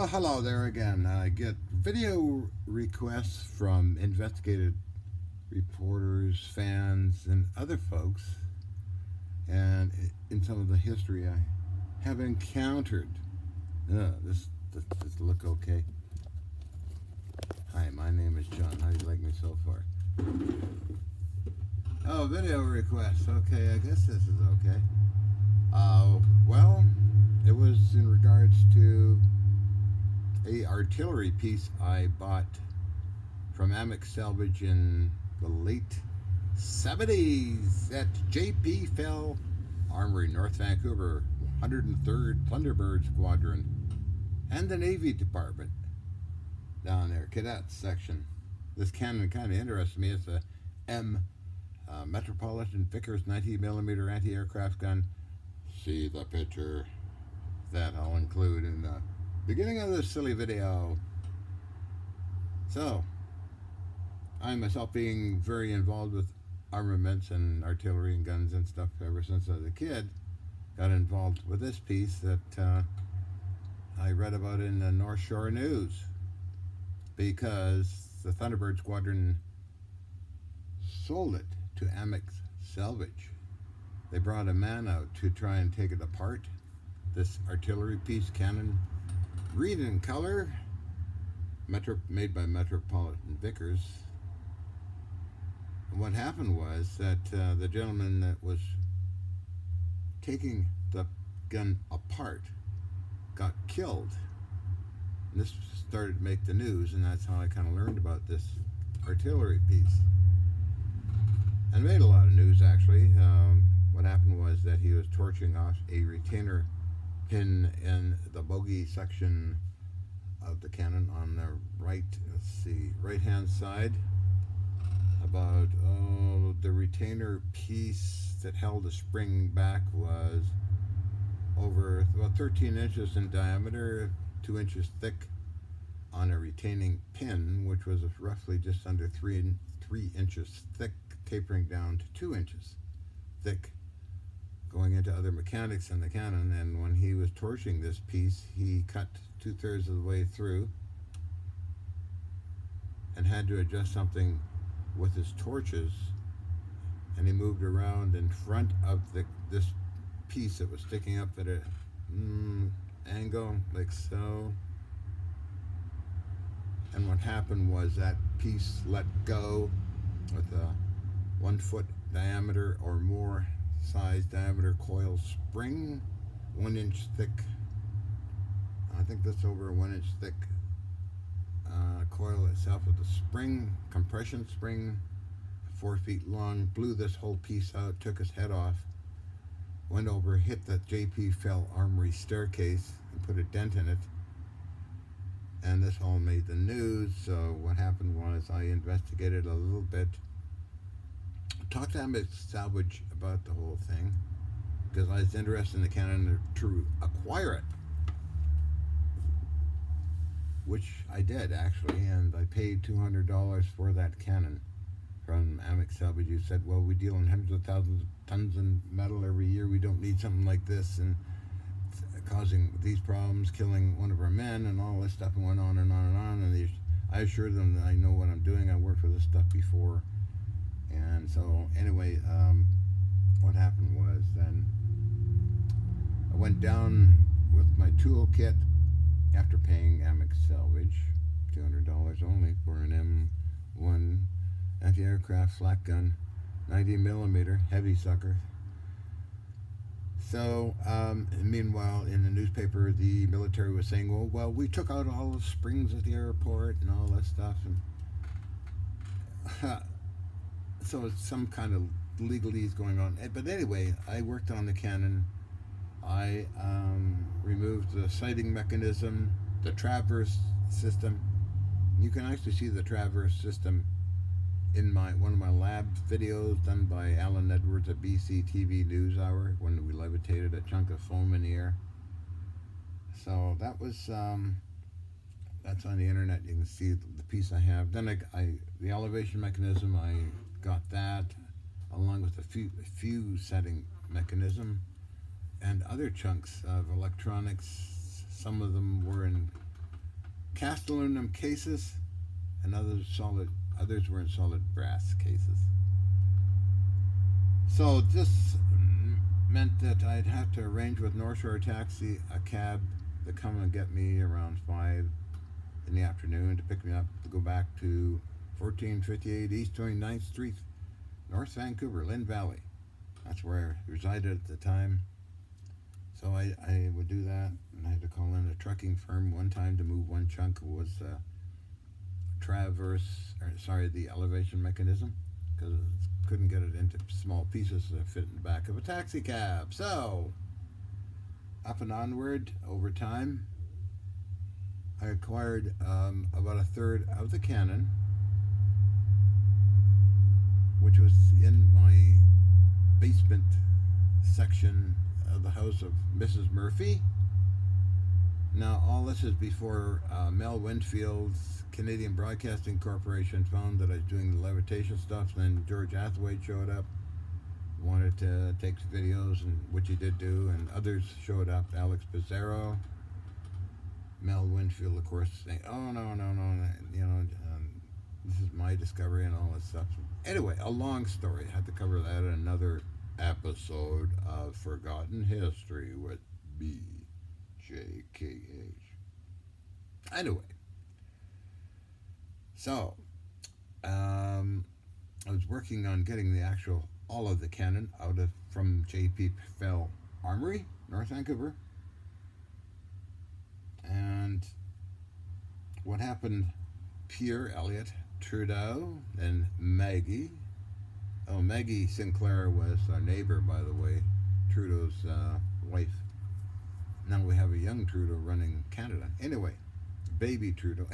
Hello there again. I get video requests from investigative reporters, fans, and other folks, and in some of the history I have encountered. This look okay. Hi, my name is John. How do you like me so far? Oh, video requests. Okay, I guess this is okay. Well, it was in regards to a artillery piece I bought from Amex Salvage in the late 70s at J.P. Fell Armoury, North Vancouver, 103rd Thunderbird Squadron, and the Navy Department down there, Cadets section. This cannon kind of interested me. It's a Metropolitan Vickers 90mm anti-aircraft gun. See the picture that I'll include in the beginning of this silly video. So, I myself being very involved with armaments and artillery and guns and stuff ever since I was a kid, got involved with this piece that I read about in the North Shore News, because the Thunderbird Squadron sold it to Amex Salvage. They brought a man out to try and take it apart. This artillery piece, cannon, green in color, made by Metropolitan Vickers. And what happened was that the gentleman that was taking the gun apart got killed. And this started to make the news, and that's how I kind of learned about this artillery piece. And made a lot of news, actually. What happened was that he was torching off a retainer pin in the bogey section of the cannon on the right hand side. About the retainer piece that held the spring back was over about 13 inches in diameter, 2 inches thick on a retaining pin, which was roughly just under 3 inches thick, tapering down to 2 inches thick, going into other mechanics in the cannon. And when he was torching this piece, he cut 2/3 of the way through and had to adjust something with his torches, and he moved around in front of this piece that was sticking up at an angle like so. And what happened was that piece let go with a 1 foot diameter or more size diameter coil spring, 1 inch thick. I think that's over a 1 inch thick coil itself with a spring, compression spring, 4 feet long, blew this whole piece out, took his head off, went over, hit the J.P. Fell Armoury staircase and put a dent in it. And this all made the news. So what happened was I investigated a little bit, talked to Amex Salvage about the whole thing, because I was interested in the cannon to acquire it, which I did actually, and I paid $200 for that cannon from Amex Salvage. Who said, well, we deal in hundreds of thousands of tons of metal every year, we don't need something like this, and causing these problems, killing one of our men, and all this stuff, and went on and on and on. And I assured them that I know what I'm doing. I worked with this stuff before. And so anyway, what happened was then I went down with my toolkit after paying Amex Salvage $200 only for an M1 anti-aircraft flak gun, 90mm heavy sucker. So meanwhile, in the newspaper, the military was saying, well, we took out all the springs at the airport and all that stuff, and so it's some kind of legalese going on. But anyway, I worked on the cannon. I removed the sighting mechanism, the traverse system. You can actually see the traverse system in one of my lab videos done by Alan Edwards at BC TV News Hour, when we levitated a chunk of foam in the air. So that was that's on the internet. You can see the piece I have. Then the elevation mechanism, I got that, along with the fuse setting mechanism and other chunks of electronics. Some of them were in cast aluminum cases, and others were in solid brass cases. So this meant that I'd have to arrange with North Shore Taxi a cab to come and get me around 5 in the afternoon to pick me up to go back to 1458 East 29th Street, North Vancouver, Lynn Valley. That's where I resided at the time. So I would do that, and I had to call in a trucking firm one time to move one chunk. It was the elevation mechanism, because couldn't get it into small pieces to fit in the back of a taxi cab. So up and onward over time, I acquired about a third of the cannon, which was in my basement section of the house of Mrs. Murphy. Now, all this is before Mel Winfield's Canadian Broadcasting Corporation found that I was doing the levitation stuff. Then George Athwaite showed up, wanted to take videos, and which he did do, and others showed up. Alex Pizarro, Mel Winfield, of course, saying, "Oh no, this is my discovery," and all this stuff. Anyway, a long story. I had to cover that in another episode of Forgotten History with BJKH. Anyway, so I was working on getting all of the cannon from J.P. Fell Armoury, North Vancouver. And what happened, Pierre Elliott Trudeau and Maggie. Oh, Maggie Sinclair was our neighbor, by the way, Trudeau's wife. Now we have a young Trudeau running Canada. Anyway, baby Trudeau.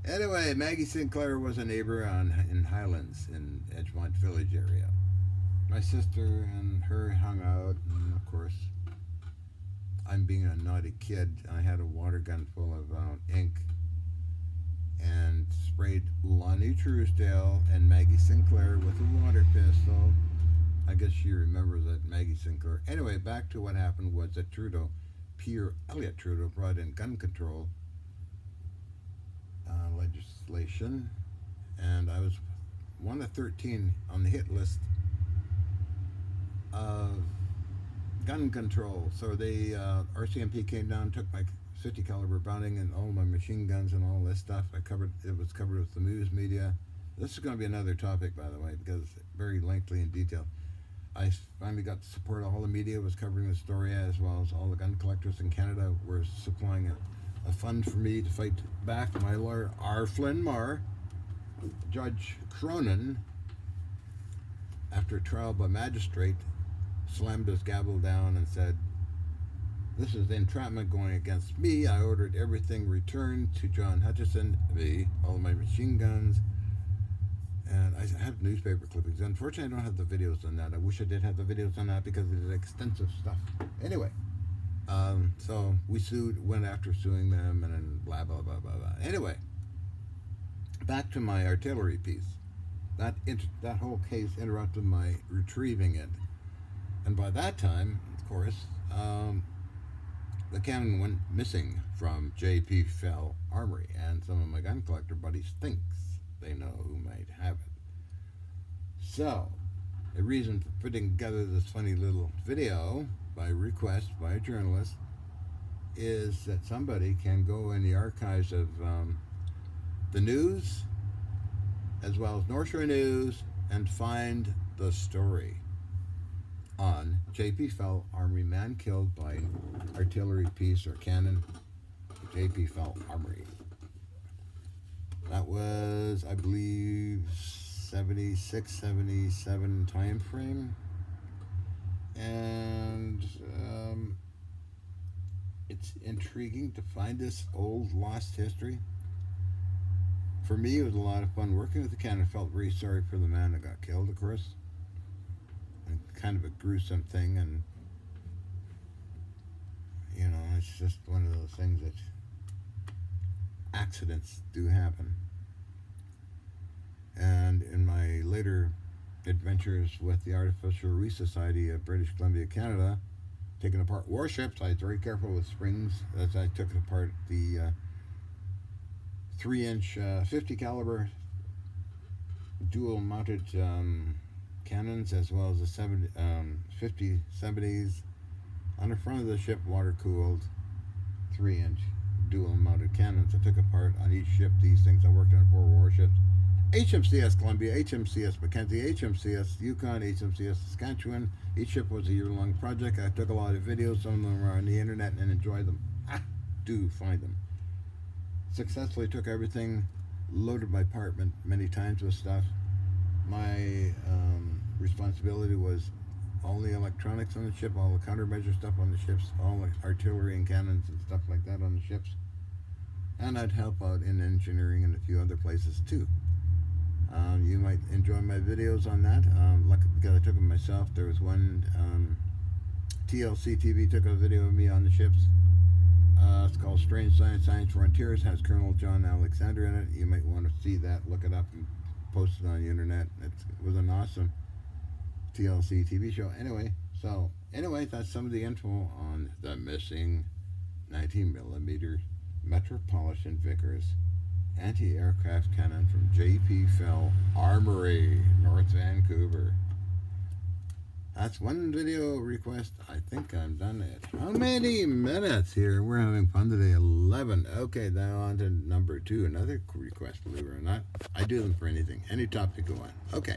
Anyway, Maggie Sinclair was a neighbor in Highlands, in Edgemont Village area. My sister and her hung out, and of course, I'm being a naughty kid. I had a water gun full of ink and sprayed Lonnie Truesdale and Maggie Sinclair with a water pistol. I guess she remembers that, Maggie Sinclair. Anyway, back to what happened was that Pierre Elliott Trudeau, brought in gun control legislation, and I was one of 13 on the hit list of gun control. So they RCMP came down, took my 50 caliber Browning and all my machine guns and all this stuff. It was covered with the news media. This is going to be another topic, by the way, because it's very lengthy in detail. I finally got the support of all the media, was covering the story, as well as all the gun collectors in Canada were supplying a fund for me to fight back. My lawyer, R. Flynn Marr, Judge Cronin, after a trial by magistrate, slammed his gavel down and said, "This is entrapment going against me. I ordered everything returned to John Hutchison, all my machine guns." And I have newspaper clippings. Unfortunately, I don't have the videos on that. I wish I did have the videos on that because it is extensive stuff. Anyway, so we went after suing them, and then blah, blah, blah, blah, blah. Anyway, back to my artillery piece. That whole case interrupted my retrieving it. And by that time, of course, the cannon went missing from J.P. Fell Armoury, and some of my gun collector buddies thinks they know who might have it. So, the reason for putting together this funny little video by request by a journalist is that somebody can go in the archives of the news, as well as North Shore News, and find the story on J.P. Fell Armoury, man killed by artillery piece or cannon, J.P. Fell Armoury. That was, I believe, 76, 77 time frame. And it's intriguing to find this old lost history. For me, it was a lot of fun working with the cannon. I felt very sorry for the man that got killed, of course. And kind of a gruesome thing, and it's just one of those things that accidents do happen. And in my later adventures with the Artificial Reef Society of British Columbia, Canada, taking apart warships, I was very careful with springs as I took apart the 3-inch 50 caliber dual mounted cannons, as well as the 50-70s on the front of the ship, water cooled 3-inch dual mounted cannons. I took apart on each ship these things. I worked on 4 warships: HMCS Columbia, HMCS Mackenzie, HMCS Yukon, HMCS Saskatchewan. Each ship was a year-long project. I took a lot of videos. Some of them are on the internet, and enjoy them. Do find them. Successfully took everything, loaded my apartment many times with stuff. My responsibility was all the electronics on the ship, all the countermeasure stuff on the ships, all the artillery and cannons and stuff like that on the ships. And I'd help out in engineering and a few other places too. You might enjoy my videos on that. Luckily, because I took them myself. There was one, TLC TV took a video of me on the ships. It's called Strange Science, Science Frontiers. Has Colonel John Alexander in it. You might want to see that. Look it up and post it on the internet. It was an awesome TLC TV show. Anyway, that's some of the info on the missing 19mm Metropolitan Vickers anti-aircraft cannon from J.P. Fell Armoury, North Vancouver. That's one video request. I think I'm done it. How many minutes here? We're having fun today. 11. Okay, now on to number 2. Another request, believe it or not. I do them for anything. Any topic you want. Okay.